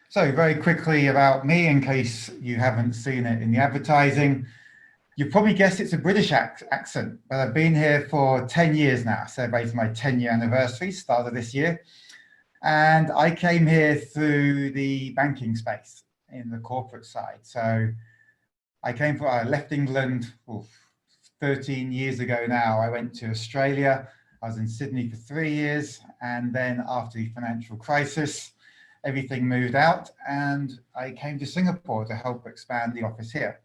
So very quickly about me, in case you haven't seen it in the advertising. You probably guessed it's a British accent, but I've been here for 10 years now, celebrating my 10-year anniversary, start of this year. And I came here through the banking space in the corporate side. So I left England 13 years ago now. I went to Australia. I was in Sydney for 3 years. And then after the financial crisis, everything moved out and I came to Singapore to help expand the office here.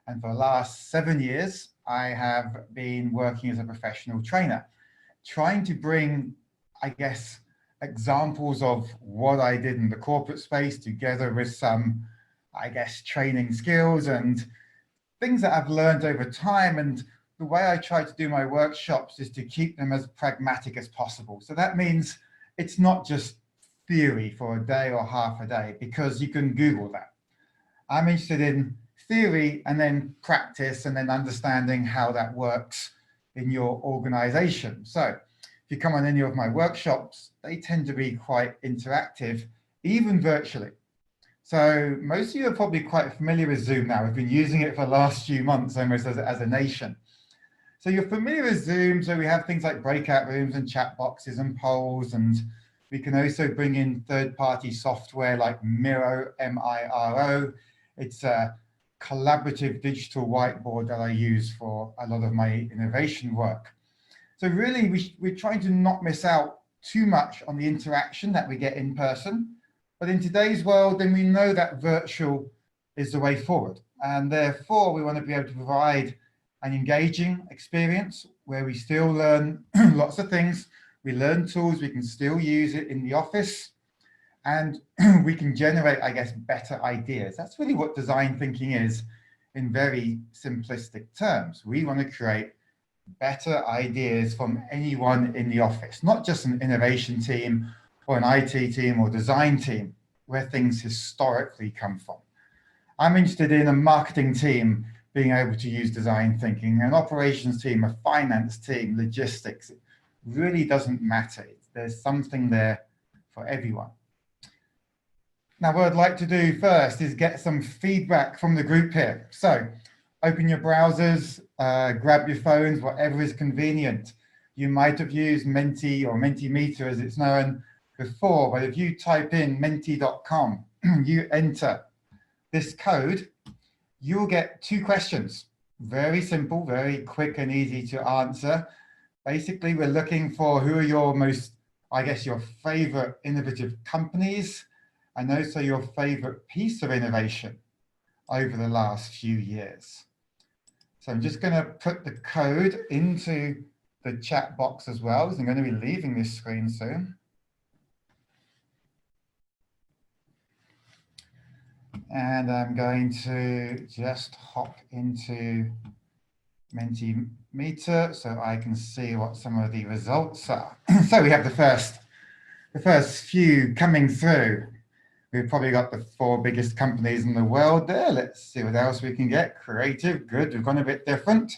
And for the last 7 years, I have been working as a professional trainer, trying to bring, I guess, examples of what I did in the corporate space together with some, I guess, training skills and things that I've learned over time. And the way I try to do my workshops is to keep them as pragmatic as possible. So that means it's not just theory for a day or half a day, because you can Google that. I'm interested in theory and then practice and then understanding how that works in your organization. So if you come on any of my workshops, they tend to be quite interactive, even virtually. So most of you are probably quite familiar with Zoom now. We've been using it for the last few months almost as a nation. So you're familiar with Zoom. So we have things like breakout rooms and chat boxes and polls, and we can also bring in third-party software like Miro, M-I-R-O. It's a collaborative digital whiteboard that I use for a lot of my innovation work. So really, we're trying to not miss out too much on the interaction that we get in person. But in today's world, then we know that virtual is the way forward. And therefore, we want to be able to provide an engaging experience where we still learn lots of things. We learn tools, we can still use it in the office, and we can generate, I guess, better ideas. That's really what design thinking is in very simplistic terms. We want to create better ideas from anyone in the office, not just an innovation team or an IT team or design team, where things historically come from. I'm interested in a marketing team being able to use design thinking, an operations team, a finance team, logistics. It really doesn't matter. There's something there for everyone. Now, what I'd like to do first is get some feedback from the group here. So open your browsers, grab your phones, whatever is convenient. You might have used Menti or Mentimeter as it's known before, but if you type in menti.com, you enter this code, you'll get 2 questions. Very simple, very quick and easy to answer. Basically, we're looking for who are your most, I guess, your favorite innovative companies, and also your favorite piece of innovation over the last few years. So I'm just going to put the code into the chat box as well, because I'm going to be leaving this screen soon. And I'm going to just hop into Mentimeter so I can see what some of the results are. So we have the first few coming through. We've probably got the 4 biggest companies in the world there. Let's see what else we can get. Creative, good. We've gone a bit different.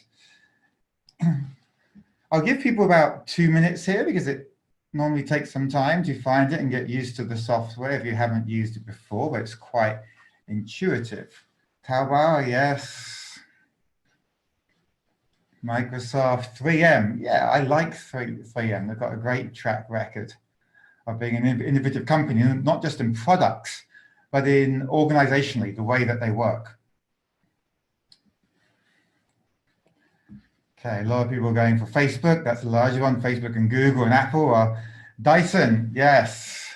I'll give people about 2 minutes here because it normally takes some time to find it and get used to the software if you haven't used it before, but it's quite intuitive. Taobao, yes. Microsoft, 3M. Yeah, I like 3M. They've got a great track record of being an innovative company, not just in products, but in organizationally, the way that they work. Okay, a lot of people are going for Facebook. That's the larger one, Facebook and Google and Apple. Or Dyson, yes.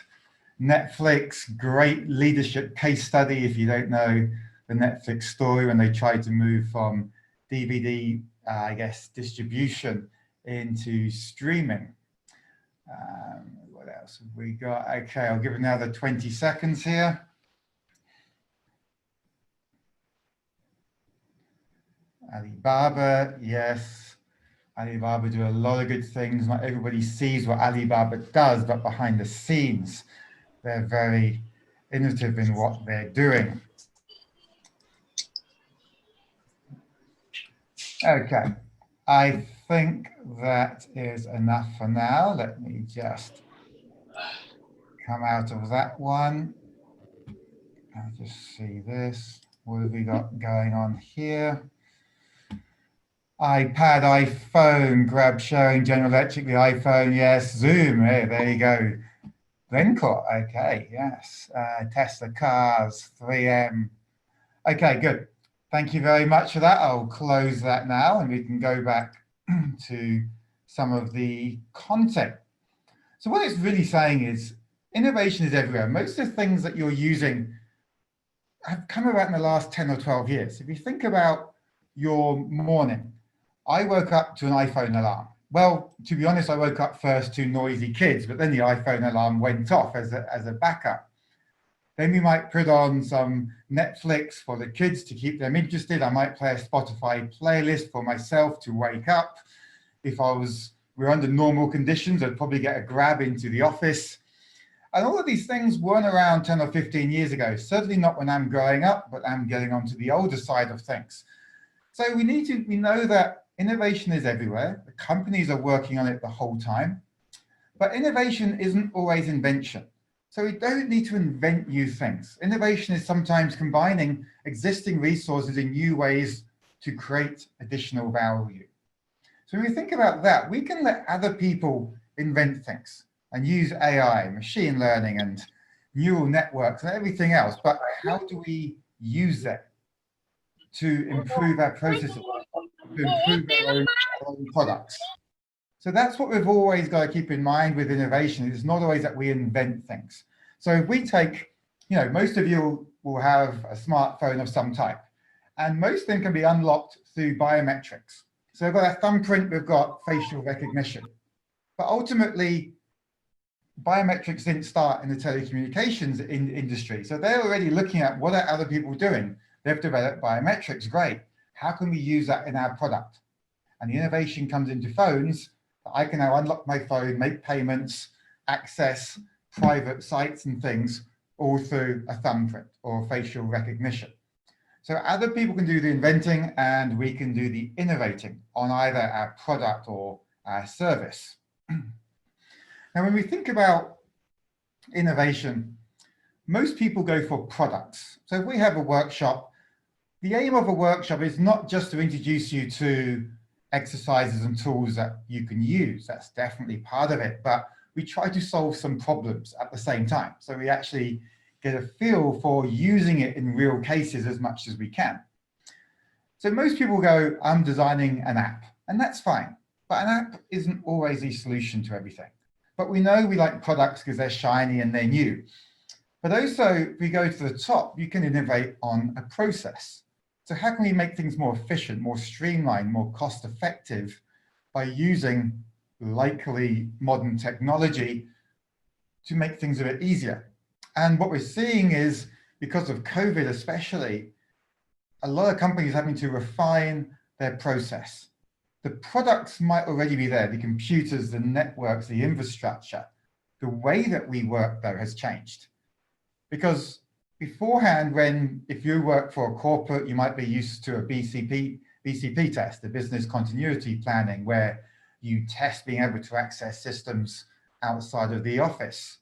Netflix, great leadership case study. If you don't know the Netflix story, when they tried to move from DVD, I guess, distribution into streaming. What else have we got? Okay, I'll give it another 20 seconds here. Alibaba, yes. Alibaba do a lot of good things. Not everybody sees what Alibaba does, but behind the scenes, they're very innovative in what they're doing. Okay, I think that is enough for now. Let me just come out of that one. I'll just see this. What have we got going on here? iPad, iPhone, grab sharing, General Electric, the iPhone, yes. Zoom, hey, there you go. Glencore, okay, yes. Tesla cars, 3M. Okay, good. Thank you very much for that. I'll close that now and we can go back to some of the content. So what it's really saying is innovation is everywhere. Most of the things that you're using have come about in the last 10 or 12 years. If you think about your morning, I woke up to an iPhone alarm. Well, to be honest, I woke up first to noisy kids, but then the iPhone alarm went off as a backup. Then we might put on some Netflix for the kids to keep them interested. I might play a Spotify playlist for myself to wake up. If we're under normal conditions, I'd probably get a Grab into the office. And all of these things weren't around 10 or 15 years ago, certainly not when I'm growing up, but I'm getting onto the older side of things. So we know that innovation is everywhere. The companies are working on it the whole time, but innovation isn't always invention. So we don't need to invent new things. Innovation is sometimes combining existing resources in new ways to create additional value. So when we think about that, we can let other people invent things and use AI, machine learning, and neural networks and everything else. But how do we use that to improve our processes, to improve our own products? So that's what we've always got to keep in mind with innovation. It's not always that we invent things. So if we take, most of you will have a smartphone of some type, and most of them can be unlocked through biometrics. So we've got a thumbprint, we've got facial recognition. But ultimately, biometrics didn't start in the telecommunications industry. So they're already looking at what are other people doing. They've developed biometrics, great. How can we use that in our product? And the innovation comes into phones. I can now unlock my phone, make payments, access private sites and things, all through a thumbprint or facial recognition. So other people can do the inventing and we can do the innovating on either our product or our service. Now, when we think about innovation, most people go for products. So if we have a workshop, the aim of a workshop is not just to introduce you to exercises and tools that you can use. That's definitely part of it, but we try to solve some problems at the same time. So we actually get a feel for using it in real cases as much as we can. So most people go, I'm designing an app, and that's fine. But an app isn't always the solution to everything. But we know we like products because they're shiny and they're new. But also, if we go to the top, you can innovate on a process. So how can we make things more efficient, more streamlined, more cost-effective by using likely modern technology to make things a bit easier? And what we're seeing is, because of COVID especially, a lot of companies having to refine their process. The products might already be there, the computers, the networks, the infrastructure. The way that we work, though, has changed. Because beforehand, if you work for a corporate, you might be used to a BCP test, the business continuity planning, where you test being able to access systems outside of the office.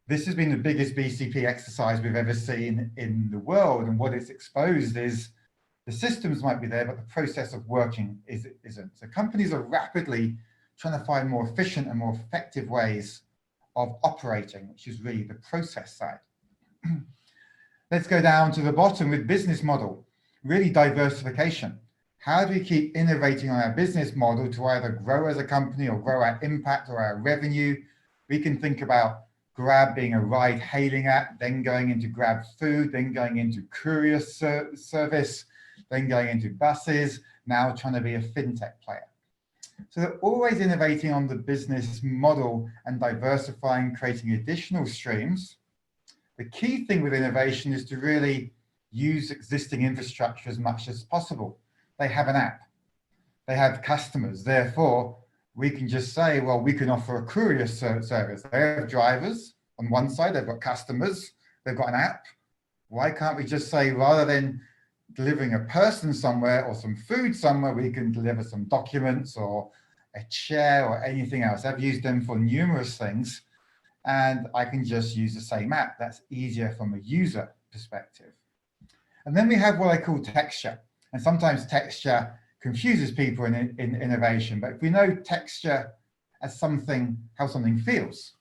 This has been the biggest BCP exercise we've ever seen in the world. And what it's exposed is the systems might be there, but the process of working isn't. So companies are rapidly trying to find more efficient and more effective ways of operating, which is really the process side. Let's go down to the bottom with business model, really diversification. How do we keep innovating on our business model to either grow as a company or grow our impact or our revenue? We can think about Grab being a ride-hailing app, then going into Grab Food, then going into courier service, then going into buses, now trying to be a fintech player. So they're always innovating on the business model and diversifying, creating additional streams. The key thing with innovation is to really use existing infrastructure as much as possible. They have an app, they have customers, therefore we can just say, well, we can offer a courier service. They have drivers on one side, they've got customers, they've got an app. Why can't we just say, rather than delivering a person somewhere or some food somewhere, we can deliver some documents or a chair or anything else? I've used them for numerous things, and I can just use the same app. That's easier from a user perspective. And then we have what I call texture. And sometimes texture confuses people in innovation, but if we know texture as something, how something feels.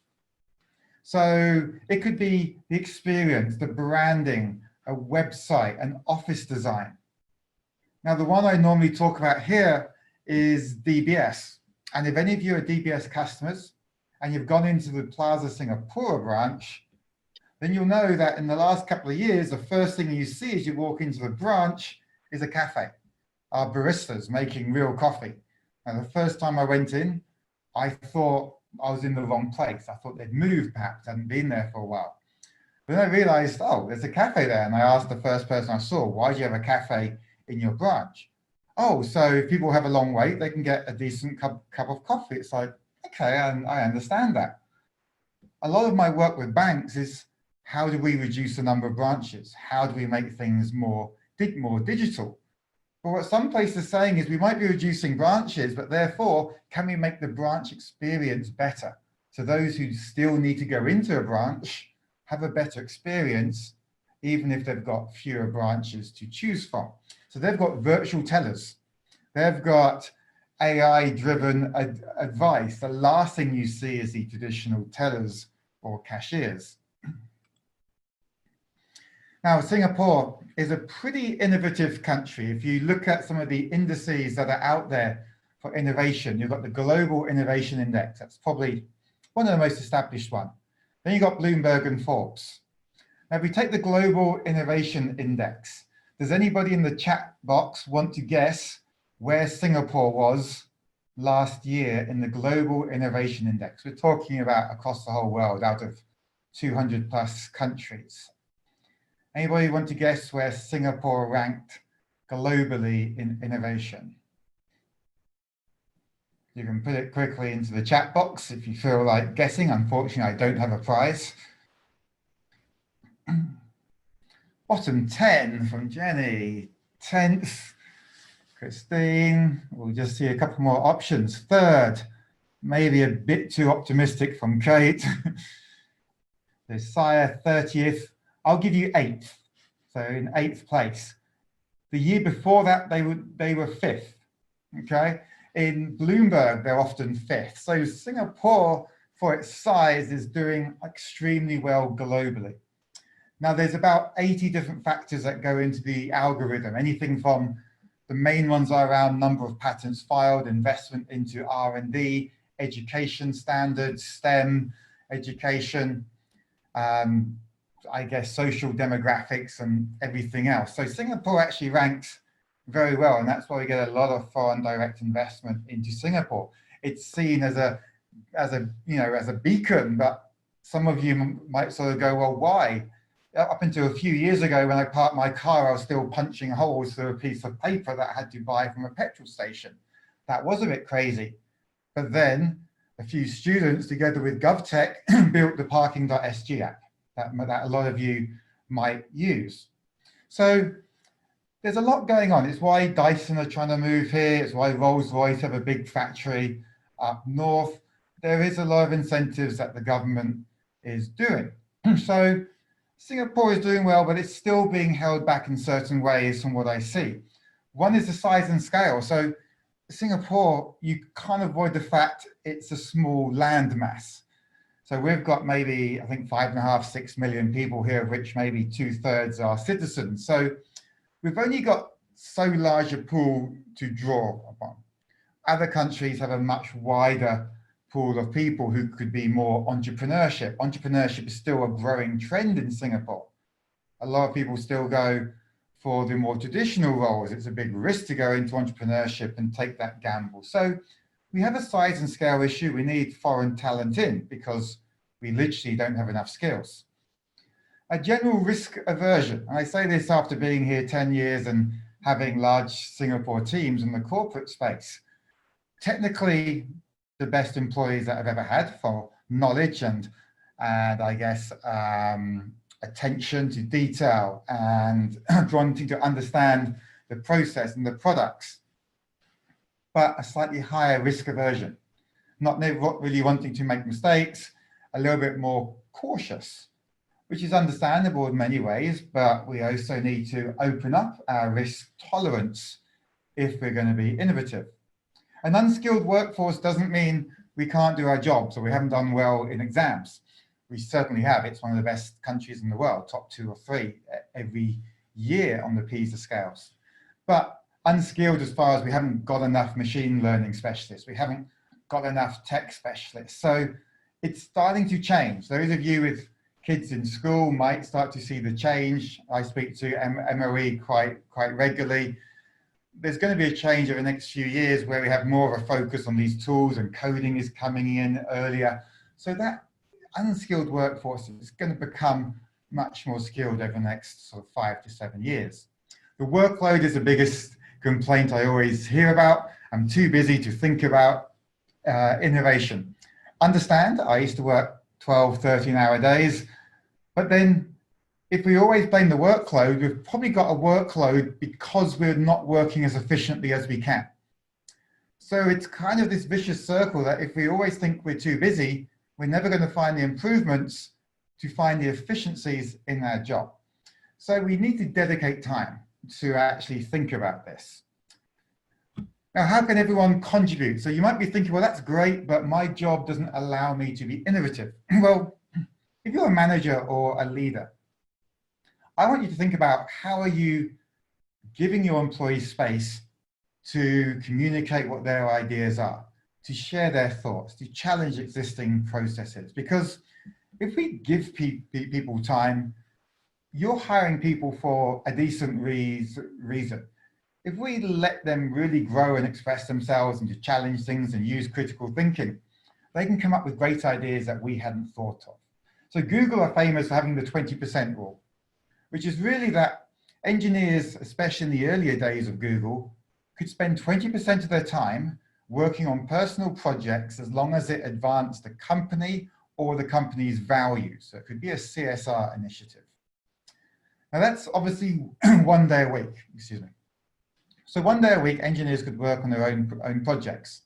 So it could be the experience, the branding, a website, an office design. Now, the one I normally talk about here is DBS. And if any of you are DBS customers and you've gone into the Plaza Singapore branch, then you'll know that in the last couple of years, the first thing you see as you walk into the branch is a cafe. Our baristas making real coffee. And the first time I went in, I thought I was in the wrong place. I thought they'd moved, perhaps, hadn't been there for a while. But then I realized, oh, there's a cafe there. And I asked the first person I saw, why do you have a cafe in your branch? Oh, so if people have a long wait, they can get a decent cup of coffee. It's like, okay, I understand that. A lot of my work with banks is how do we reduce the number of branches? How do we make things more digital? But what some places are saying is we might be reducing branches, but therefore, can we make the branch experience better? So those who still need to go into a branch have a better experience, even if they've got fewer branches to choose from. So they've got virtual tellers. They've got AI-driven advice. The last thing you see is the traditional tellers or cashiers. Now, Singapore is a pretty innovative country. If you look at some of the indices that are out there for innovation, you've got the Global Innovation Index. That's probably one of the most established ones. Then you've got Bloomberg and Forbes. Now, if we take the Global Innovation Index, does anybody in the chat box want to guess where Singapore was last year in the Global Innovation Index? We're talking about across the whole world, out of 200 plus countries. Anybody want to guess where Singapore ranked globally in innovation? You can put it quickly into the chat box if you feel like guessing. Unfortunately, I don't have a prize. Bottom 10 from Jenny. 10th, Christine. We'll just see a couple more options. 3rd, maybe a bit too optimistic from Kate. Desire, 30th. I'll give you 8th, so in 8th place. The year before that, they were 5th, okay? In Bloomberg, they're often 5th. So Singapore, for its size, is doing extremely well globally. Now, there's about 80 different factors that go into the algorithm, anything from the main ones are around number of patents filed, investment into R&D, education standards, STEM, education, I guess social demographics and everything else. So Singapore actually ranks very well, and that's why we get a lot of foreign direct investment into Singapore. It's seen as a beacon, but some of you might sort of go, well, why? Up until a few years ago, when I parked my car, I was still punching holes through a piece of paper that I had to buy from a petrol station. That was a bit crazy. But then a few students, together with GovTech, built the parking.sg app. That a lot of you might use. So there's a lot going on. It's why Dyson are trying to move here. It's why Rolls-Royce have a big factory up north. There is a lot of incentives that the government is doing. So Singapore is doing well, but it's still being held back in certain ways from what I see. One is the size and scale. So Singapore, you can't avoid the fact it's a small landmass. So we've got maybe, I think, 5.5, 6 million people here, of which maybe 2/3 are citizens. So we've only got so large a pool to draw upon. Other countries have a much wider pool of people who could be more entrepreneurship. Entrepreneurship is still a growing trend in Singapore. A lot of people still go for the more traditional roles. It's a big risk to go into entrepreneurship and take that gamble. So we have a size and scale issue. We need foreign talent in because we literally don't have enough skills. A general risk aversion. And I say this after being here 10 years and having large Singapore teams in the corporate space. Technically, the best employees that I've ever had for knowledge and I guess attention to detail and wanting to understand the process and the products, but a slightly higher risk aversion, not really wanting to make mistakes, a little bit more cautious, which is understandable in many ways, but we also need to open up our risk tolerance if we're going to be innovative. An unskilled workforce doesn't mean we can't do our jobs or we haven't done well in exams. We certainly have. It's one of the best countries in the world, top 2 or 3 every year on the PISA scales. But unskilled as far as we haven't got enough machine learning specialists, we haven't got enough tech specialists. So it's starting to change. Those of you with kids in school might start to see the change. I speak to MOE quite regularly. There's going to be a change over the next few years where we have more of a focus on these tools and coding is coming in earlier. So that unskilled workforce is going to become much more skilled over the next sort of 5 to 7 years. The workload is the biggest complaint I always hear about. I'm too busy to think about innovation. Understand, I used to work 12, 13-hour days, but then if we always blame the workload, we've probably got a workload because we're not working as efficiently as we can. So it's kind of this vicious circle that if we always think we're too busy, we're never going to find the improvements to find the efficiencies in our job. So we need to dedicate time to actually think about this. Now, how can everyone contribute? So you might be thinking, well, that's great, but my job doesn't allow me to be innovative. Well, if you're a manager or a leader, I want you to think about how are you giving your employees space to communicate what their ideas are, to share their thoughts, to challenge existing processes. Because if we give people time, you're hiring people for a decent reason. If we let them really grow and express themselves and to challenge things and use critical thinking, they can come up with great ideas that we hadn't thought of. So Google are famous for having the 20% rule, which is really that engineers, especially in the earlier days of Google, could spend 20% of their time working on personal projects as long as it advanced the company or the company's values. So it could be a CSR initiative. Now that's obviously 1 day a week, excuse me. So 1 day a week, engineers could work on their own projects.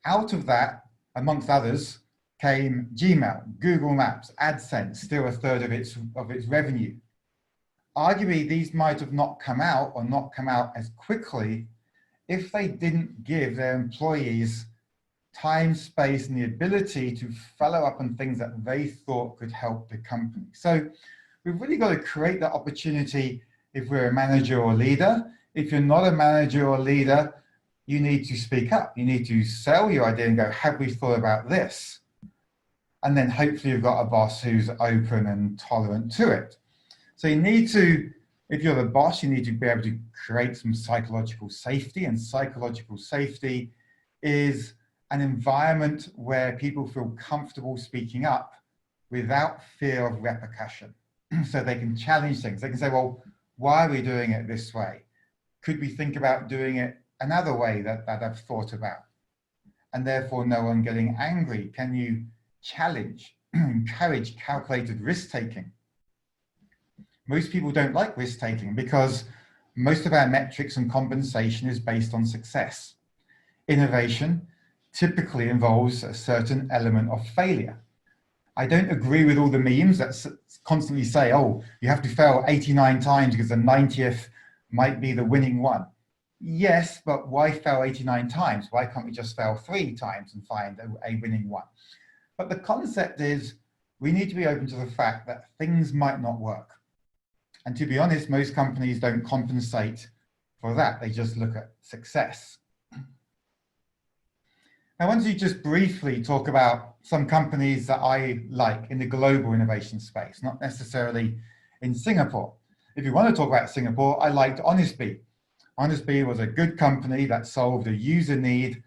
Out of that, amongst others, came Gmail, Google Maps, AdSense, still a third of its revenue. Arguably, these might have not come out or not come out as quickly if they didn't give their employees time, space, and the ability to follow up on things that they thought could help the company. So we've really got to create that opportunity if we're a manager or leader. If you're not a manager or leader, you need to speak up. You need to sell your idea and go, have we thought about this? And then hopefully you've got a boss who's open and tolerant to it. So you need to, if you're the boss, you need to be able to create some psychological safety. And psychological safety is an environment where people feel comfortable speaking up without fear of repercussion. So they can challenge things. They can say, well, why are we doing it this way? Could we think about doing it another way that I've thought about? And therefore no one getting angry. Can you challenge, encourage calculated risk-taking? Most people don't like risk-taking because most of our metrics and compensation is based on success. Innovation typically involves a certain element of failure. I don't agree with all the memes that constantly say, oh, you have to fail 89 times because the 90th might be the winning one. Yes, but why fail 89 times? Why can't we just fail 3 times and find a winning one? But the concept is we need to be open to the fact that things might not work. And to be honest, most companies don't compensate for that. They just look at success. Now, I want to just briefly talk about some companies that I like in the global innovation space, not necessarily in Singapore. If you want to talk about Singapore, I liked Honestbee. Honestbee was a good company that solved a user need,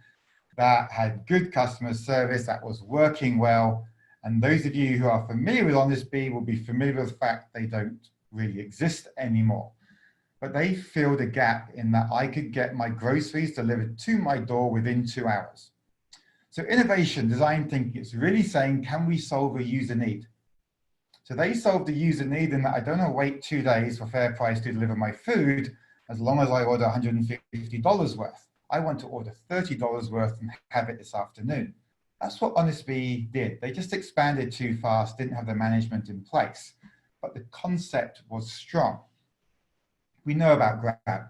that had good customer service, that was working well. And those of you who are familiar with Honestbee will be familiar with the fact they don't really exist anymore. But they filled a gap in that I could get my groceries delivered to my door within 2 hours. So innovation, design thinking, it's really saying, can we solve a user need? So they solved the user need in that I don't want to wait 2 days for Fair Price to deliver my food as long as I order $150 worth. I want to order $30 worth and have it this afternoon. That's what Honestbee did. They just expanded too fast, didn't have the management in place. but the concept was strong. We know about Grab.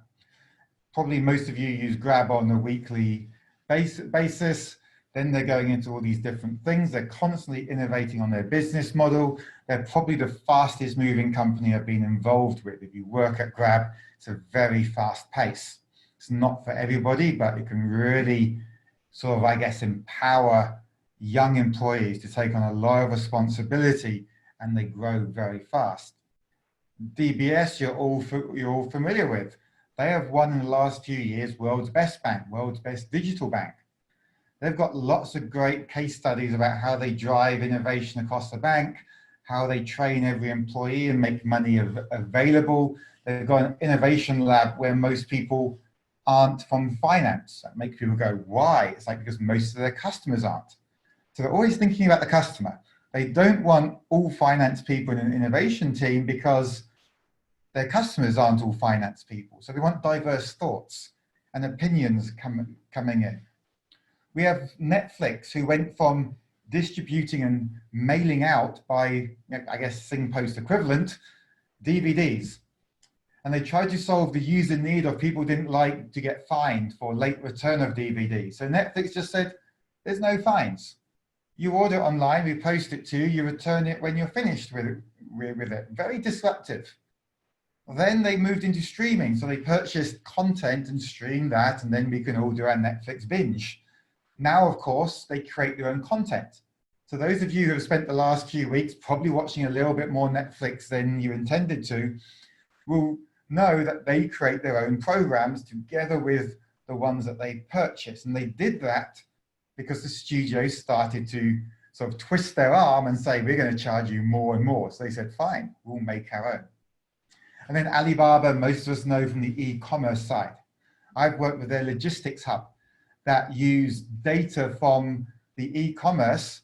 Probably most of you use Grab on a weekly basis. Then they're going into all these different things. They're constantly innovating on their business model. They're probably the fastest moving company I've been involved with. If you work at Grab, it's a very fast pace. It's not for everybody, but it can really sort of, I guess, empower young employees to take on a lot of responsibility, and they grow very fast. DBS, you're all familiar with. They have won in the last few years world's best bank, world's best digital bank. They've got lots of great case studies about how they drive innovation across the bank, how they train every employee and make money available. They've got an innovation lab where most people aren't from finance. That makes people go, why? It's like, because most of their customers aren't. So they're always thinking about the customer. They don't want all finance people in an innovation team because their customers aren't all finance people. So they want diverse thoughts and opinions coming in. We have Netflix, who went from distributing and mailing out by, I guess, SingPost equivalent, DVDs. And they tried to solve the user need of people didn't like to get fined for late return of DVDs. So Netflix just said, there's no fines. You order online, we post it to you, you return it when you're finished with it. Very disruptive. Then they moved into streaming. So they purchased content and streamed that, and then we can all do our Netflix binge. Now, of course, they create their own content. So those of you who have spent the last few weeks probably watching a little bit more Netflix than you intended to will know that they create their own programs together with the ones that they purchase. And they did that because the studios started to sort of twist their arm and say, we're going to charge you more and more. So they said, fine, we'll make our own. And then Alibaba, most of us know from the e-commerce side. I've worked with their logistics hub that use data from the e-commerce,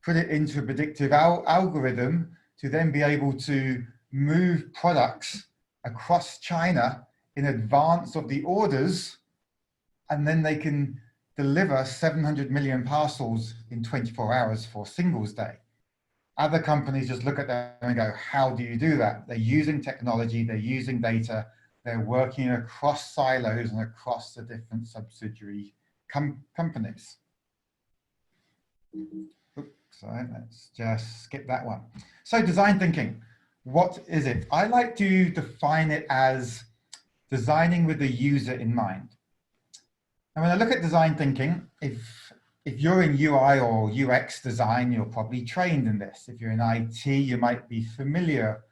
put it into a predictive algorithm to then be able to move products across China in advance of the orders, and then they can deliver 700 million parcels in 24 hours for Singles Day. Other companies just look at that and go, how do you do that? They're using technology, they're using data, they're working across silos and across the different subsidiary companies. Oops, sorry, let's just skip that one. So design thinking, what is it? I like to define it as designing with the user in mind. And when I look at design thinking, if you're in UI or UX design, you're probably trained in this. If you're in IT, you might be familiar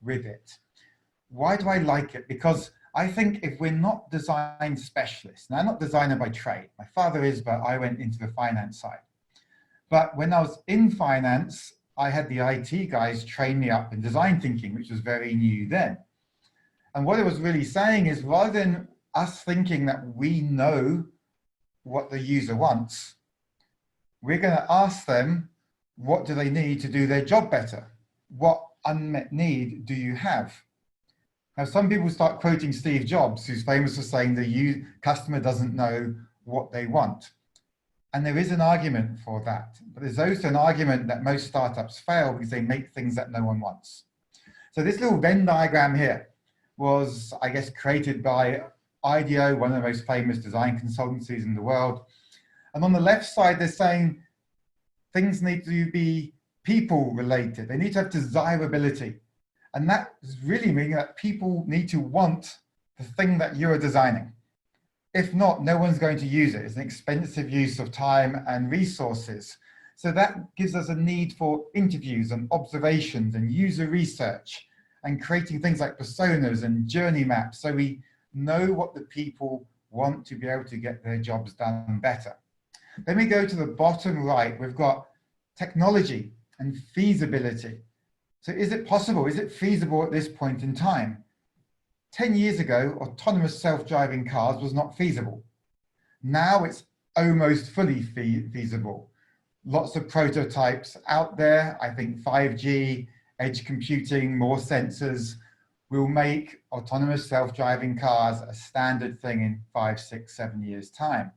with it. Why do I like it? Because I think if we're not design specialists, and I'm not a designer by trade, my father is, but I went into the finance side. But when I was in finance, I had the IT guys train me up in design thinking, which was very new then. And what it was really saying is, rather than us thinking that we know what the user wants, we're going to ask them, what do they need to do their job better? What unmet need do you have? Now, some people start quoting Steve Jobs, who's famous for saying the customer doesn't know what they want. And there is an argument for that. But there's also an argument that most startups fail because they make things that no one wants. So this little Venn diagram here was, I guess, created by IDEO, one of the most famous design consultancies in the world. And on the left side, they're saying things need to be people related. They need to have desirability. And that is really meaning that people need to want the thing that you're designing. If not, no one's going to use it. It's an expensive use of time and resources. So that gives us a need for interviews and observations and user research and creating things like personas and journey maps, so we know what the people want to be able to get their jobs done better. Then we go to the bottom right, we've got technology and feasibility. So is it possible? Is it feasible at this point in time? 10 years ago, autonomous self-driving cars was not feasible. Now it's almost fully feasible. Lots of prototypes out there. I think 5G, edge computing, more sensors will make autonomous self-driving cars a standard thing in 5, 6, 7 years' time.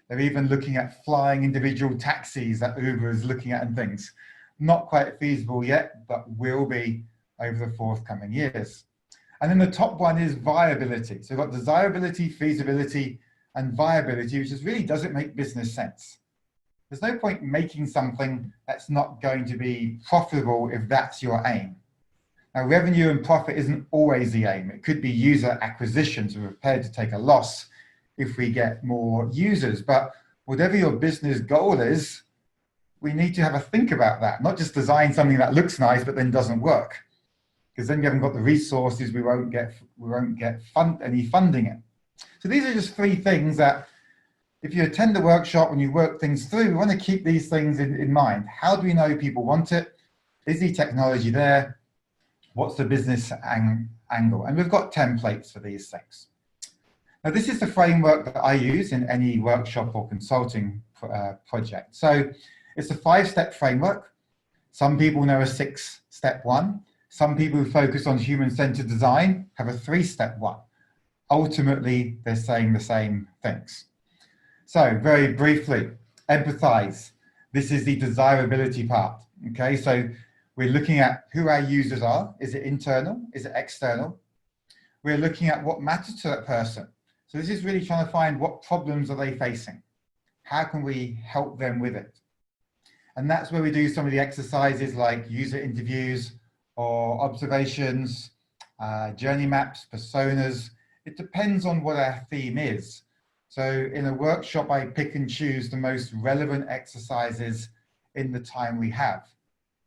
They're even looking at flying individual taxis that Uber is looking at and things. Not quite feasible yet, but will be over the forthcoming years. And then the top one is viability. So we've got desirability, feasibility, and viability, which is really, does it make business sense? There's no point making something that's not going to be profitable if that's your aim. Now, revenue and profit isn't always the aim. It could be user acquisition, so we're prepared to take a loss if we get more users. But whatever your business goal is, we need to have a think about that, not just design something that looks nice but then doesn't work. Because then you haven't got the resources, we won't get any funding in. So these are just 3 things that, if you attend the workshop and you work things through, we want to keep these things in mind. How do we know people want it? Is the technology there? What's the business angle? And we've got templates for these things. Now, this is the framework that I use in any workshop or consulting project. So it's a 5-step framework. Some people know a 6-step one. Some people who focus on human-centered design have a 3-step one. Ultimately, they're saying the same things. So very briefly, empathize. This is the desirability part. Okay, so we're looking at who our users are. Is it internal? Is it external? We're looking at what matters to that person. So this is really trying to find what problems are they facing. How can we help them with it? And that's where we do some of the exercises like user interviews or observations, journey maps, personas. It depends on what our theme is. So in a workshop, I pick and choose the most relevant exercises in the time we have.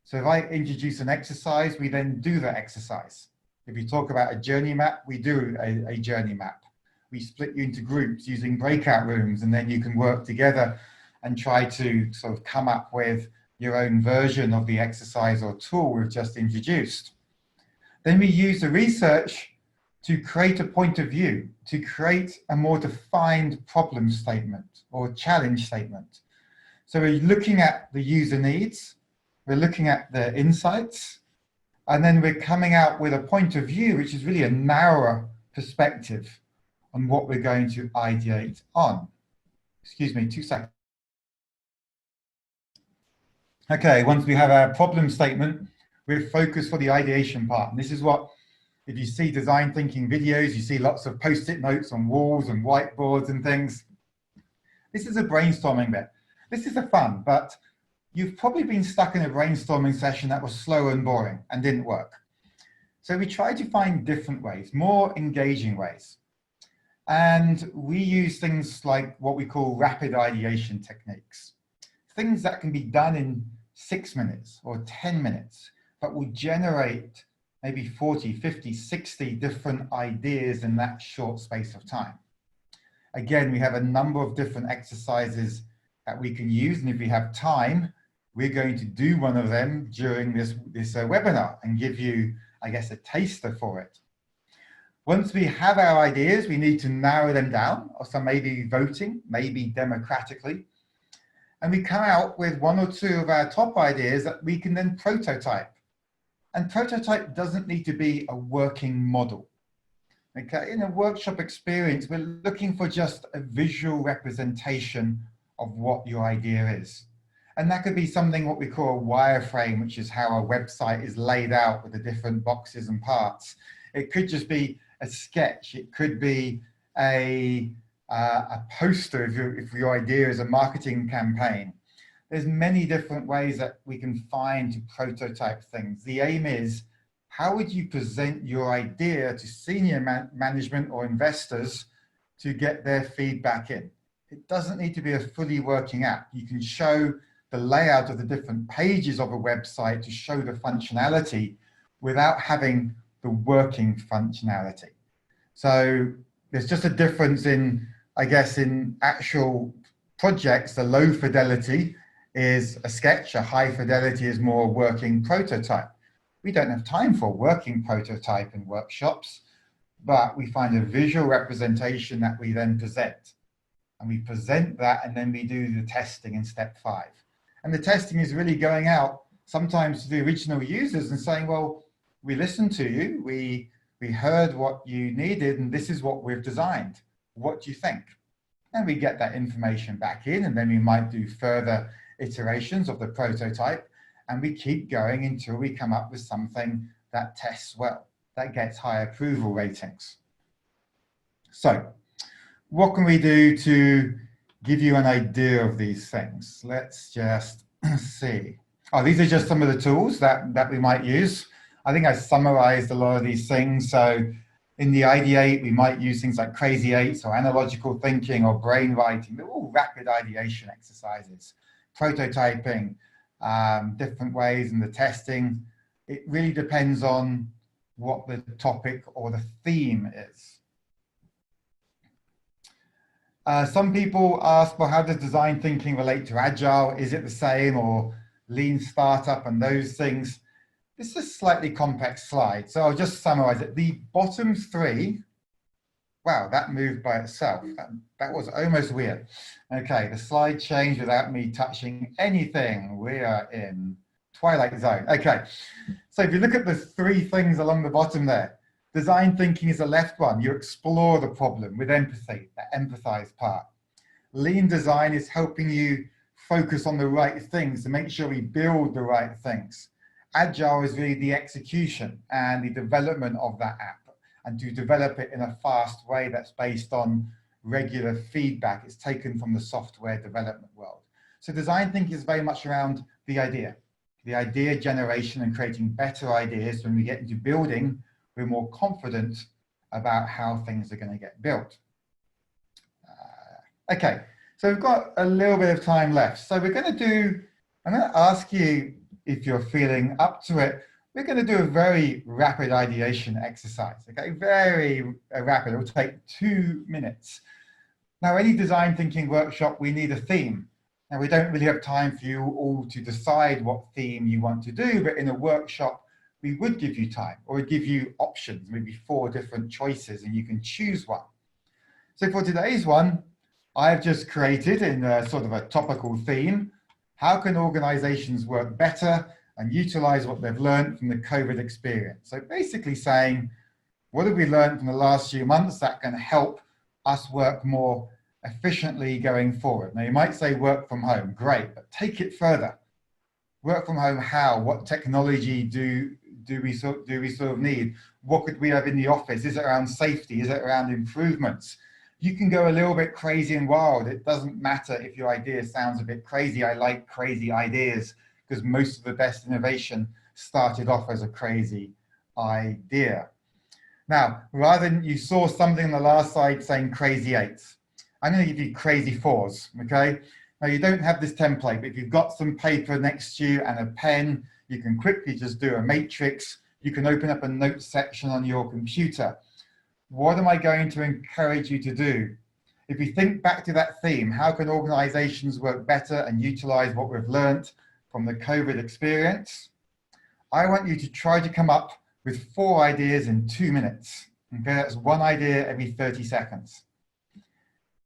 So if I introduce an exercise, we then do that exercise. If you talk about a journey map, we do a journey map. We split you into groups using breakout rooms, and then you can work together and try to sort of come up with your own version of the exercise or tool we've just introduced. Then we use the research to create a point of view, to create a more defined problem statement or challenge statement. So we're looking at the user needs, we're looking at the insights, and then we're coming out with a point of view, which is really a narrower perspective on what we're going to ideate on. Excuse me, 2 seconds. Okay, once we have our problem statement, we're focused for the ideation part. And this is what, if you see design thinking videos, you see lots of post-it notes on walls and whiteboards and things. This is a brainstorming bit. This is a fun, but you've probably been stuck in a brainstorming session that was slow and boring and didn't work. So we try to find different ways, more engaging ways. And we use things like what we call rapid ideation techniques. Things that can be done in 6 minutes or 10 minutes, but will generate maybe 40, 50, 60 different ideas in that short space of time. Again, we have a number of different exercises that we can use, and if we have time, we're going to do one of them during this webinar and give you, I guess, a taster for it. Once we have our ideas, we need to narrow them down, or some maybe voting, maybe democratically, and we come out with 1 or 2 of our top ideas that we can then prototype. And prototype doesn't need to be a working model. Okay, in a workshop experience, we're looking for just a visual representation of what your idea is. And that could be something what we call a wireframe, which is how a website is laid out with the different boxes and parts. It could just be a sketch. It could be a poster if your idea is a marketing campaign. There's many different ways that we can find to prototype things. The aim is, how would you present your idea to senior management or investors to get their feedback in? It doesn't need to be a fully working app. You can show the layout of the different pages of a website to show the functionality without having the working functionality. So there's just a difference in, I guess, in actual projects. The low fidelity is a sketch, a high fidelity is more working prototype. We don't have time for working prototype in workshops, but we find a visual representation that we then present. And we present that, and then we do the testing in step 5. And the testing is really going out sometimes to the original users and saying, well, we listened to you, we heard what you needed, and this is what we've designed. What do you think? And we get that information back in, and then we might do further iterations of the prototype, and we keep going until we come up with something that tests well, that gets high approval ratings. So what can we do to give you an idea of these things? Let's just see. Oh, these are just some of the tools that we might use. I think I summarized a lot of these things. So in the ideate, we might use things like crazy eights or analogical thinking or brain writing. They're all rapid ideation exercises. Prototyping, different ways in the testing. It really depends on what the topic or the theme is. Some people ask, well, how does design thinking relate to Agile? Is it the same, or lean startup and those things? This is a slightly complex slide, so I'll just summarize it. The bottom three, wow, that moved by itself. That was almost weird. Okay, the slide changed without me touching anything. We are in Twilight Zone. Okay, so if you look at the three things along the bottom there, design thinking is the left one. You explore the problem with empathy, the empathize part. Lean design is helping you focus on the right things to make sure we build the right things. Agile is really the execution and the development of that app, and to develop it in a fast way that's based on regular feedback. It's taken from the software development world. So design thinking is very much around the idea generation and creating better ideas. When we get into building, we're more confident about how things are going to get built. Okay, so we've got a little bit of time left. So I'm going to ask you if you're feeling up to it. We're going to do a very rapid ideation exercise, okay? Very rapid, it will take 2 minutes. Now, any design thinking workshop, we need a theme. Now, we don't really have time for you all to decide what theme you want to do, but in a workshop, we would give you time, or we'd give you options, maybe 4 different choices, and you can choose one. So for today's one, I've just created in a sort of a topical theme, how can organizations work better and utilize what they've learned from the COVID experience? So basically saying, what have we learned from the last few months that can help us work more efficiently going forward? Now you might say work from home, great, but take it further. Work from home, how? What technology do we sort of need? What could we have in the office? Is it around safety? Is it around improvements? You can go a little bit crazy and wild. It doesn't matter if your idea sounds a bit crazy. I like crazy ideas because most of the best innovation started off as a crazy idea. Now, rather than you saw something on the last slide saying crazy eights, I'm going to give you crazy fours, okay? Now, you don't have this template, but if you've got some paper next to you and a pen, you can quickly just do a matrix. You can open up a notes section on your computer. What am I going to encourage you to do? If you think back to that theme, how can organizations work better and utilize what we've learned from the COVID experience? I want you to try to come up with 4 ideas in 2 minutes. Okay, that's 1 idea every 30 seconds.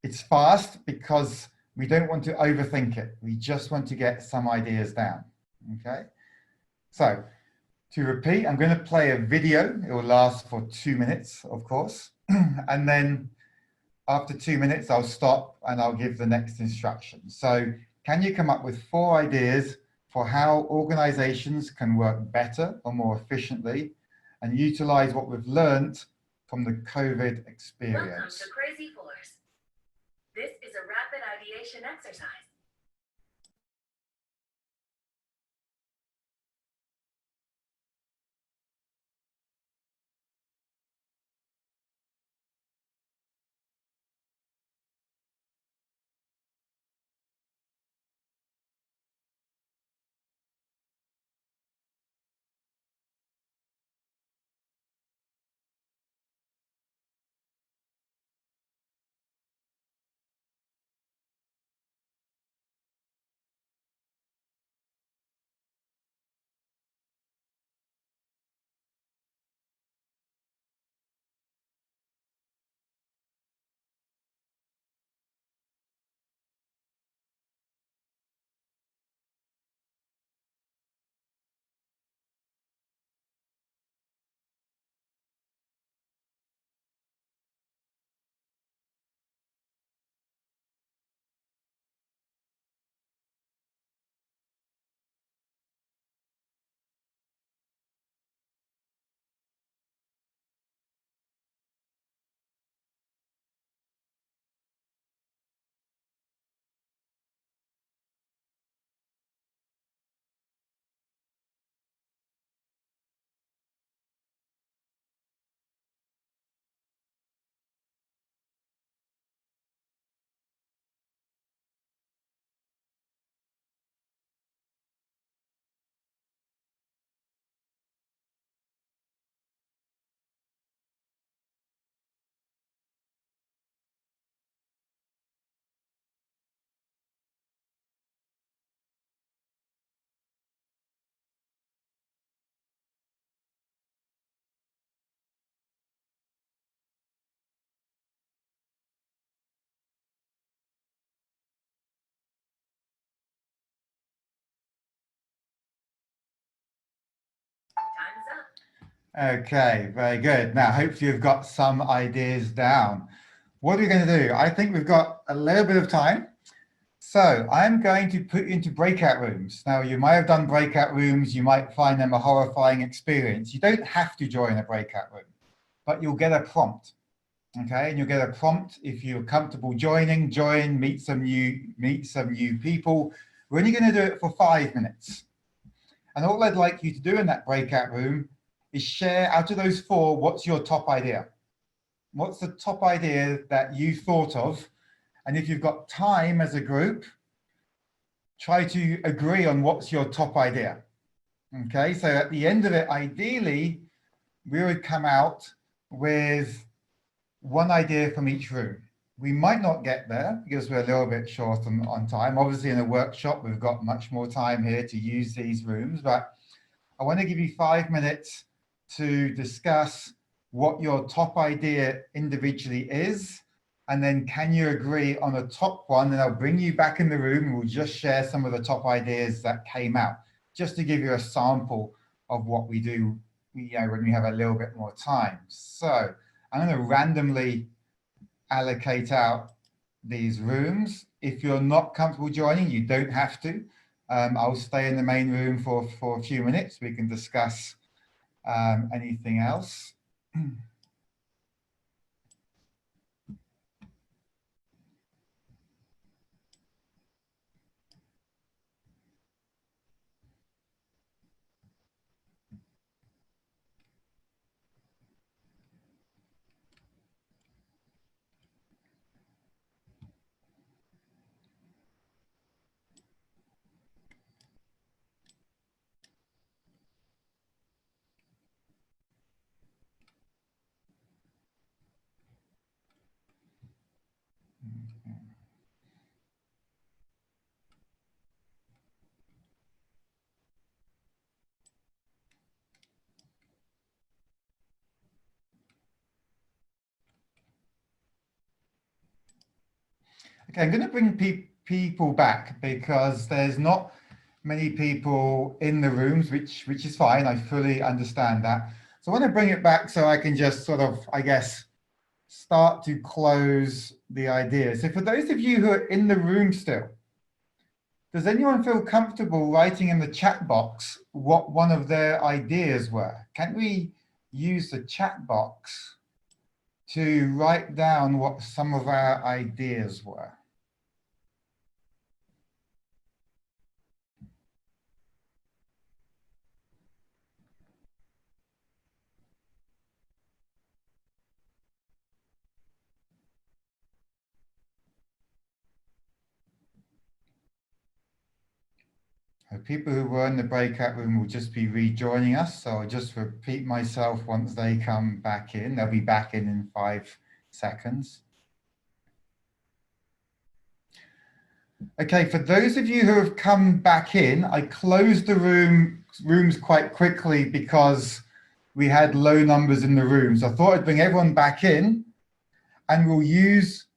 It's fast because we don't want to overthink it. We just want to get some ideas down. Okay, so to repeat, I'm going to play a video. It will last for 2 minutes, of course. And then after 2 minutes, I'll stop and I'll give the next instruction. So can you come up with 4 ideas for how organizations can work better or more efficiently and utilize what we've learned from the COVID experience? Welcome to Crazy Fours. This is a rapid ideation exercise. Okay, very good. Now, hopefully you've got some ideas down. What are we going to do? I think we've got a little bit of time. So I'm going to put you into breakout rooms. Now, you might have done breakout rooms. You might find them a horrifying experience. You don't have to join a breakout room, but you'll get a prompt. Okay, and you'll get a prompt if you're comfortable joining, join, meet some new people. We're only going to do it for 5 minutes. And all I'd like you to do in that breakout room is share out of those 4, what's your top idea? What's the top idea that you thought of? And if you've got time as a group, try to agree on what's your top idea. Okay, so at the end of it, ideally, we would come out with 1 idea from each room. We might not get there because we're a little bit short on time. Obviously, in a workshop, we've got much more time here to use these rooms, but I want to give you 5 minutes to discuss what your top idea individually is, and then can you agree on a top one, and I'll bring you back in the room and we'll just share some of the top ideas that came out, just to give you a sample of what we do when we have a little bit more time. So I'm going to randomly allocate out these rooms. If you're not comfortable joining, you don't have to. I'll stay in the main room for a few minutes. We can discuss anything else. Okay, I'm going to bring people back because there's not many people in the rooms, which is fine. I fully understand that. So I want to bring it back so I can just sort of, I guess, start to close the idea. So for those of you who are in the room still, does anyone feel comfortable writing in the chat box what one of their ideas were? Can we use the chat box to write down what some of our ideas were? People who were in the breakout room will just be rejoining us. So I'll just repeat myself once they come back in. They'll be back in 5 seconds. Okay, for those of you who have come back in, I closed the rooms quite quickly because we had low numbers in the rooms. I thought I'd bring everyone back in and we'll use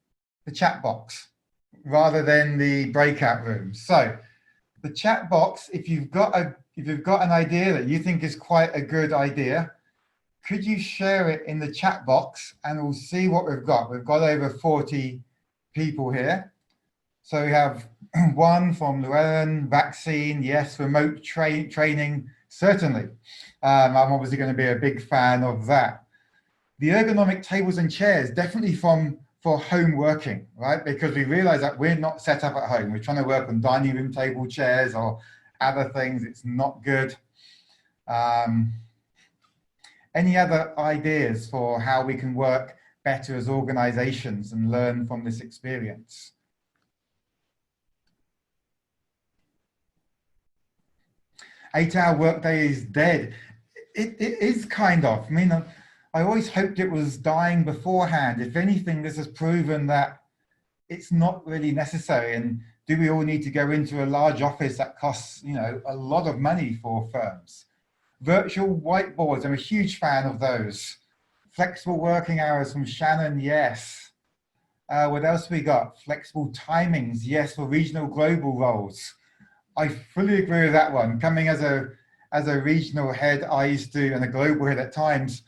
the chat box rather than the breakout rooms. So the chat box, if you've got an idea that you think is quite a good idea, could you share it in the chat box and we'll see what we've got. We've got over 40 people here. So we have 1 from Llewellyn, vaccine, yes, remote training, certainly. I'm obviously going to be a big fan of that. The ergonomic tables and chairs, definitely for home working, right? Because we realize that we're not set up at home. We're trying to work on dining room table chairs or other things. It's not good. Any other ideas for how we can work better as organizations and learn from this experience? Eight-hour workday is dead. It is kind of. I mean, I always hoped it was dying beforehand. If anything, this has proven that it's not really necessary. And do we all need to go into a large office that costs, a lot of money for firms? Virtual whiteboards, I'm a huge fan of those. Flexible working hours from Shannon, yes. What else we got? Flexible timings, yes, for regional global roles. I fully agree with that one. Coming as as a regional head, I used to, and a global head at times,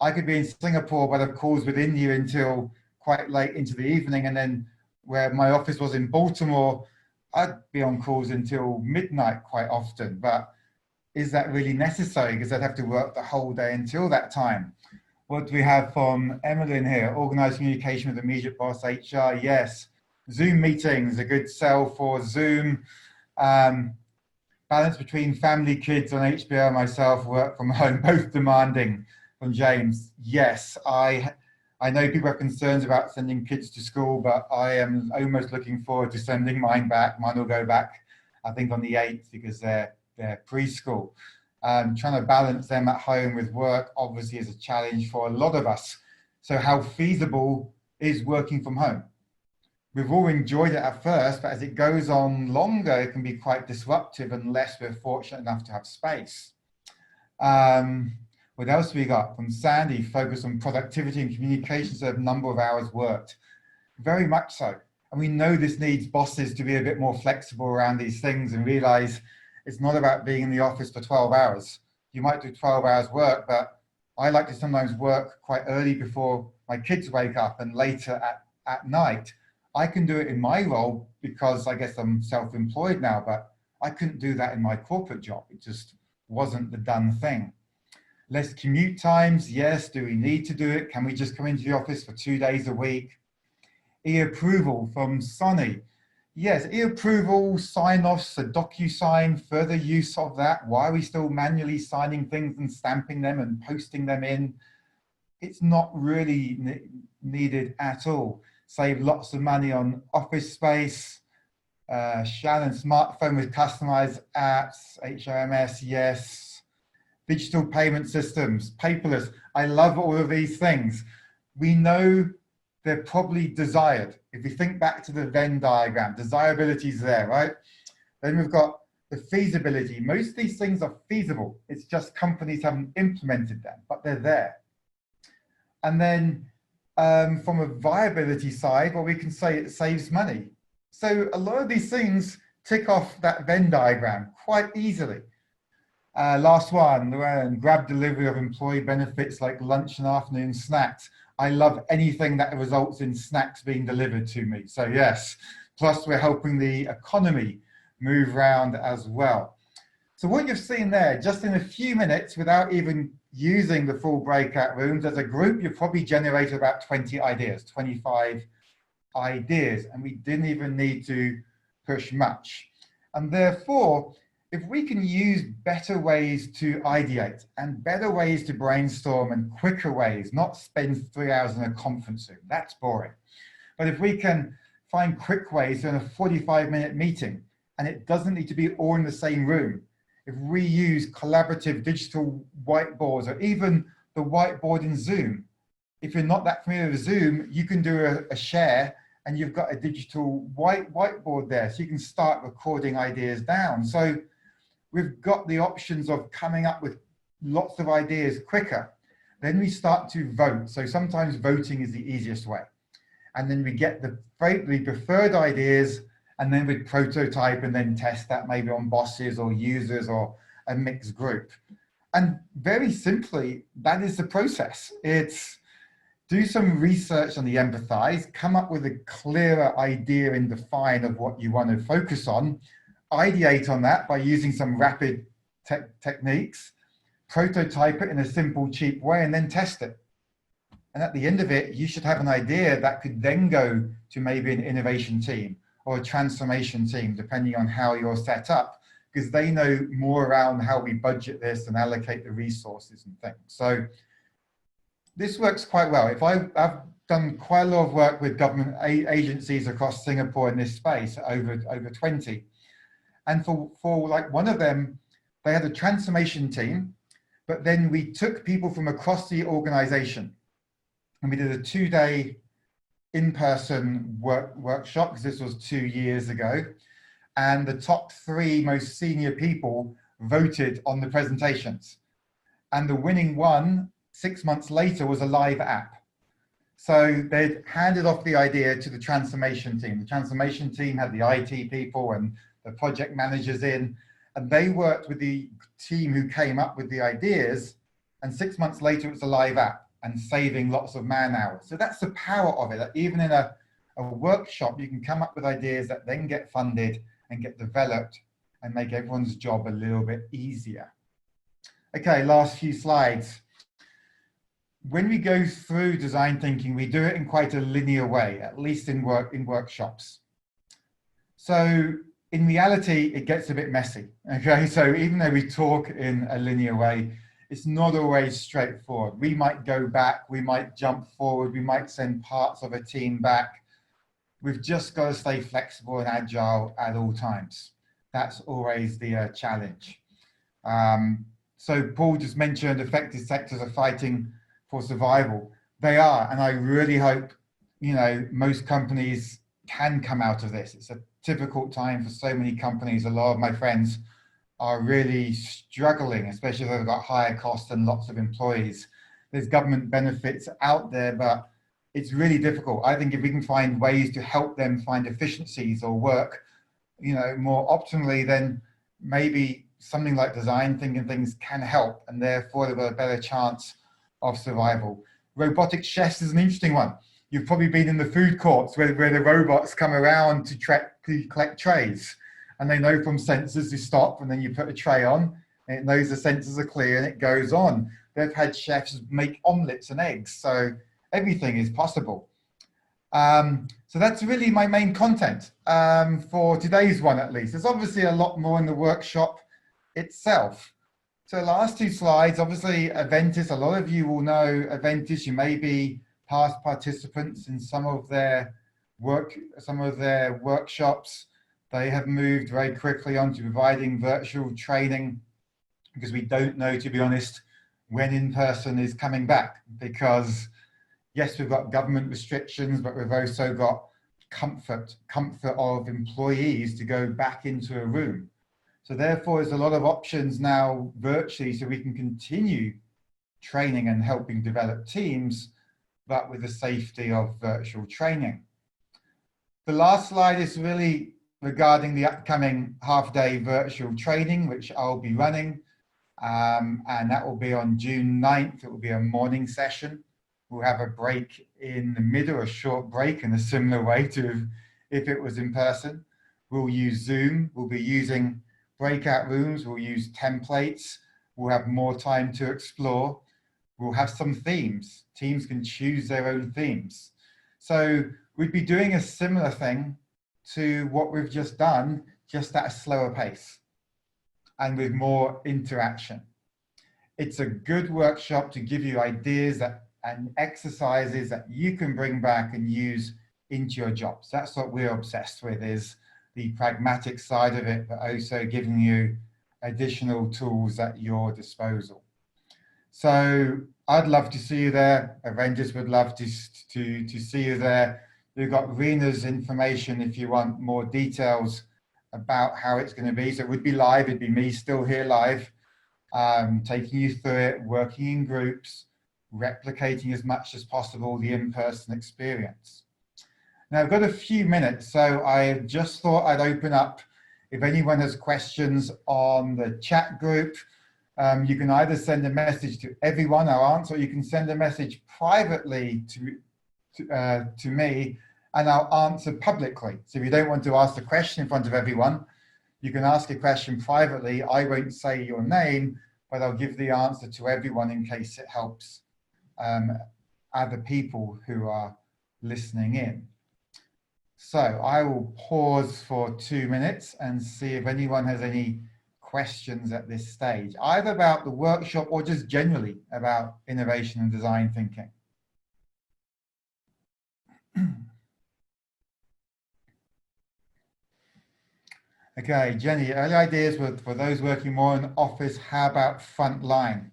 I could be in Singapore, but have calls with India until quite late into the evening. And then where my office was in Baltimore, I'd be on calls until midnight quite often. But is that really necessary? Because I'd have to work the whole day until that time. What do we have from Emmeline here? Organized communication with immediate boss, HR, yes. Zoom meetings, a good sell for Zoom. Balance between family, kids on HBO, myself, work from home, both demanding. From James, yes. I know people have concerns about sending kids to school, but I am almost looking forward to sending mine back. Mine will go back, I think, on the 8th because they're preschool. Trying to balance them at home with work obviously is a challenge for a lot of us. So how feasible is working from home? We've all enjoyed it at first, but as it goes on longer, it can be quite disruptive unless we're fortunate enough to have space. What else we got from Sandy? Focus on productivity and communication, so the number of hours worked. Very much so. And we know this needs bosses to be a bit more flexible around these things and realize it's not about being in the office for 12 hours. You might do 12 hours work, but I like to sometimes work quite early before my kids wake up and later at night. I can do it in my role because I guess I'm self-employed now, but I couldn't do that in my corporate job. It just wasn't the done thing. Less commute times, yes. Do we need to do it? Can we just come into the office for 2 days a week? E-approval from Sonny. Yes, e-approval, sign-offs, a DocuSign, further use of that. Why are we still manually signing things and stamping them and posting them in? It's not really needed at all. Save lots of money on office space. Shannon, smartphone with customized apps, HRMS, yes. Digital payment systems, paperless. I love all of these things. We know they're probably desired. If we think back to the Venn diagram, desirability is there, right? Then we've got the feasibility. Most of these things are feasible. It's just companies haven't implemented them, but they're there. And then from a viability side, well, we can say it saves money. So a lot of these things tick off that Venn diagram quite easily. Last one, grab delivery of employee benefits like lunch and afternoon snacks. I love anything that results in snacks being delivered to me. So yes, plus we're helping the economy move around as well. So what you've seen there, just in a few minutes, without even using the full breakout rooms, as a group, you probably generated about 20 ideas, 25 ideas, and we didn't even need to push much. And therefore, if we can use better ways to ideate and better ways to brainstorm and quicker ways, not spend 3 hours in a conference room, that's boring. But if we can find quick ways in a 45-minute meeting, and it doesn't need to be all in the same room, if we use collaborative digital whiteboards or even the whiteboard in Zoom, if you're not that familiar with Zoom, you can do a share and you've got a digital whiteboard there, so you can start recording ideas down. So we've got the options of coming up with lots of ideas quicker. Then we start to vote. So sometimes voting is the easiest way. And then we get the preferred ideas, and then we prototype and then test that maybe on bosses or users or a mixed group. And very simply, that is the process. It's do some research on the empathize, come up with a clearer idea and define of what you want to focus on, ideate on that by using some rapid techniques, prototype it in a simple, cheap way, and then test it. And at the end of it, you should have an idea that could then go to maybe an innovation team or a transformation team, depending on how you're set up, because they know more around how we budget this and allocate the resources and things. So this works quite well. I've done quite a lot of work with government agencies across Singapore in this space, over 20. And for like one of them, they had a transformation team, but then we took people from across the organization and we did a 2-day in-person workshop, because this was 2 years ago. And the top 3 most senior people voted on the presentations. And the winning one, 6 months later, was a live app. So they'd handed off the idea to the transformation team. The transformation team had the IT people and the project managers in, and they worked with the team who came up with the ideas, and 6 months later, it's a live app and saving lots of man hours. So that's the power of it, that even in a workshop, you can come up with ideas that then get funded and get developed and make everyone's job a little bit easier. Okay, last few slides. When we go through design thinking, we do it in quite a linear way, at least in workshops. So in reality, it gets a bit messy. Okay, so even though we talk in a linear way, it's not always straightforward. We might go back, we might jump forward, we might send parts of a team back. We've just got to stay flexible and agile at all times. That's always the challenge. So Paul just mentioned affected sectors are fighting for survival. They are, and I really hope, you know, most companies can come out of this. It's a difficult time for so many companies. A lot of my friends are really struggling, especially if they've got higher costs and lots of employees. There's government benefits out there, but it's really difficult. I think if we can find ways to help them find efficiencies or work, you know, more optimally, then maybe something like design thinking things can help, and therefore they've got a better chance of survival. Robotic chefs is an interesting one. You've probably been in the food courts where the robots come around to collect trays, and they know from sensors to stop, and then you put a tray on, and it knows the sensors are clear, and it goes on. They've had chefs make omelets and eggs, so everything is possible. So that's really my main content for today's one, at least. There's obviously a lot more in the workshop itself. So last two slides, obviously Aventis, a lot of you will know Aventis. You may be past participants in some of their workshops. They have moved very quickly on to providing virtual training because we don't know, to be honest, when in-person is coming back, because yes, we've got government restrictions, but we've also got comfort of employees to go back into a room. So therefore, there's a lot of options now virtually, so we can continue training and helping develop teams, but with the safety of virtual training. The last slide is really regarding the upcoming half-day virtual training, which I'll be running, and that will be on June 9th. It will be a morning session. We'll have a break in the middle, a short break in a similar way to if it was in person. We'll use Zoom. We'll be using breakout rooms. We'll use templates. We'll have more time to explore. We'll have some themes. Teams can choose their own themes. So we'd be doing a similar thing to what we've just done, just at a slower pace and with more interaction. It's a good workshop to give you ideas and exercises that you can bring back and use into your jobs. That's what we're obsessed with, is the pragmatic side of it, but also giving you additional tools at your disposal. So I'd love to see you there. Aventis would love to see you there. We've got Rena's information if you want more details about how it's going to be. So it would be live. It'd be me still here live, taking you through it, working in groups, replicating as much as possible the in-person experience. Now I've got a few minutes, so I just thought I'd open up if anyone has questions on the chat group. You can either send a message to everyone, I'll answer, or you can send a message privately to me, and I'll answer publicly. So if you don't want to ask the question in front of everyone, you can ask a question privately. I won't say your name, but I'll give the answer to everyone in case it helps other people who are listening in. So I will pause for 2 minutes and see if anyone has any questions at this stage, either about the workshop or just generally about innovation and design thinking. Okay, Jenny, early ideas for those working more in office, how about frontline?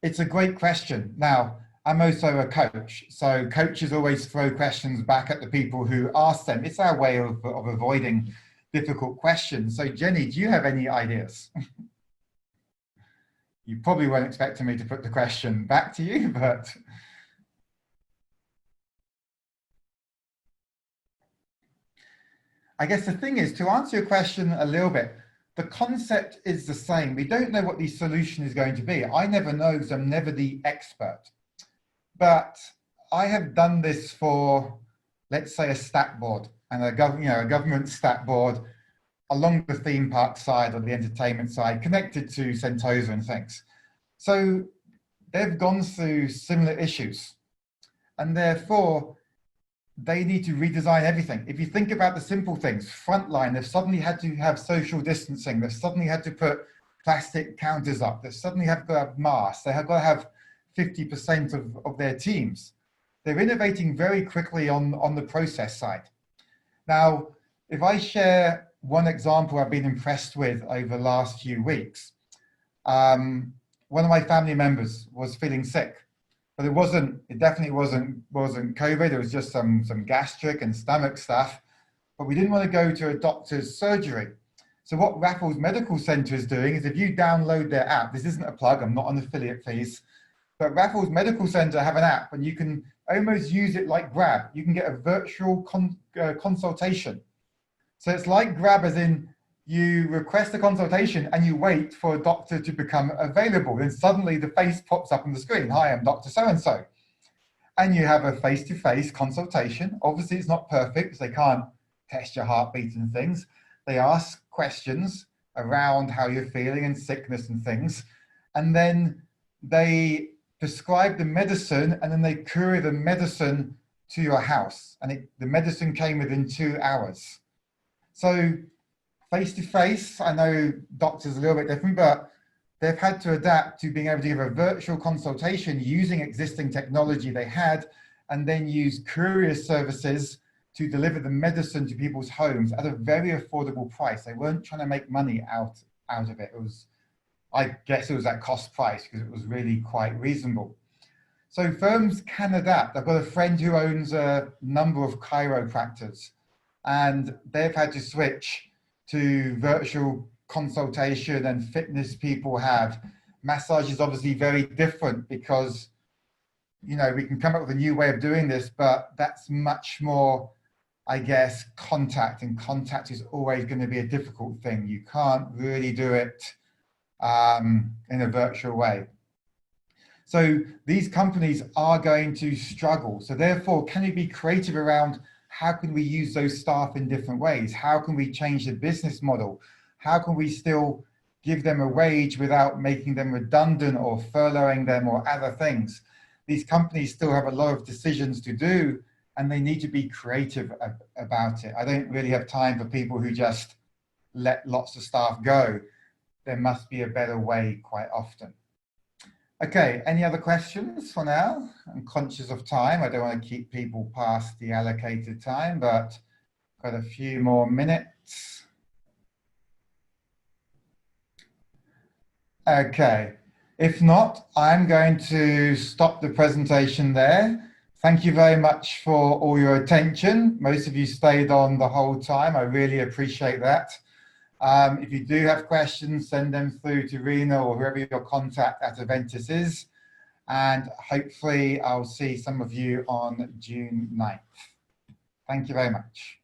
It's a great question. Now, I'm also a coach, so coaches always throw questions back at the people who ask them. It's our way of avoiding difficult questions. So Jenny, do you have any ideas? You probably weren't expecting me to put the question back to you, but. I guess the thing is, to answer your question a little bit, the concept is the same. We don't know what the solution is going to be. I never know because I'm never the expert. But I have done this for, let's say, a stat board and a government stat board along the theme park side or the entertainment side, connected to Sentosa and things. So they've gone through similar issues, and therefore they need to redesign everything. If you think about the simple things, frontline, they've suddenly had to have social distancing. They've suddenly had to put plastic counters up. They suddenly have to have masks. They have got to have 50% of their teams. They're innovating very quickly on the process side. Now, if I share one example I've been impressed with over the last few weeks, one of my family members was feeling sick. But it definitely wasn't COVID. It was just some gastric and stomach stuff. But we didn't want to go to a doctor's surgery. So what Raffles Medical Center is doing is, if you download their app, this isn't a plug, I'm not on affiliate fees, but Raffles Medical Center have an app and you can almost use it like Grab. You can get a virtual consultation. So it's like Grab, as in you request a consultation and you wait for a doctor to become available. Then suddenly the face pops up on the screen. Hi, I'm Dr. So-and-so. And you have a face-to-face consultation. Obviously, it's not perfect because they can't test your heartbeat and things. They ask questions around how you're feeling and sickness and things. And then they prescribe the medicine, and then they courier the medicine to your house. And the medicine came within 2 hours. So face-to-face, I know doctors are a little bit different, but they've had to adapt to being able to give a virtual consultation using existing technology they had, and then use courier services to deliver the medicine to people's homes at a very affordable price. They weren't trying to make money out of it. I guess it was at cost price because it was really quite reasonable. So firms can adapt. I've got a friend who owns a number of chiropractors, and they've had to switch to virtual consultation, and fitness people have. Massage is obviously very different because, we can come up with a new way of doing this, but that's much more, I guess, contact, and contact is always going to be a difficult thing. You can't really do it in a virtual way. So these companies are going to struggle. So therefore, can we be creative around how can we use those staff in different ways? How can we change the business model? How can we still give them a wage without making them redundant or furloughing them or other things? These companies still have a lot of decisions to do, and they need to be creative about it. I don't really have time for people who just let lots of staff go. There must be a better way quite often. Okay, any other questions for now? I'm conscious of time. I don't want to keep people past the allocated time, but got a few more minutes. Okay, if not, I'm going to stop the presentation there. Thank you very much for all your attention. Most of you stayed on the whole time. I really appreciate that. If you do have questions, send them through to Rena or whoever your contact at Aventis is. And hopefully I'll see some of you on June 9th. Thank you very much.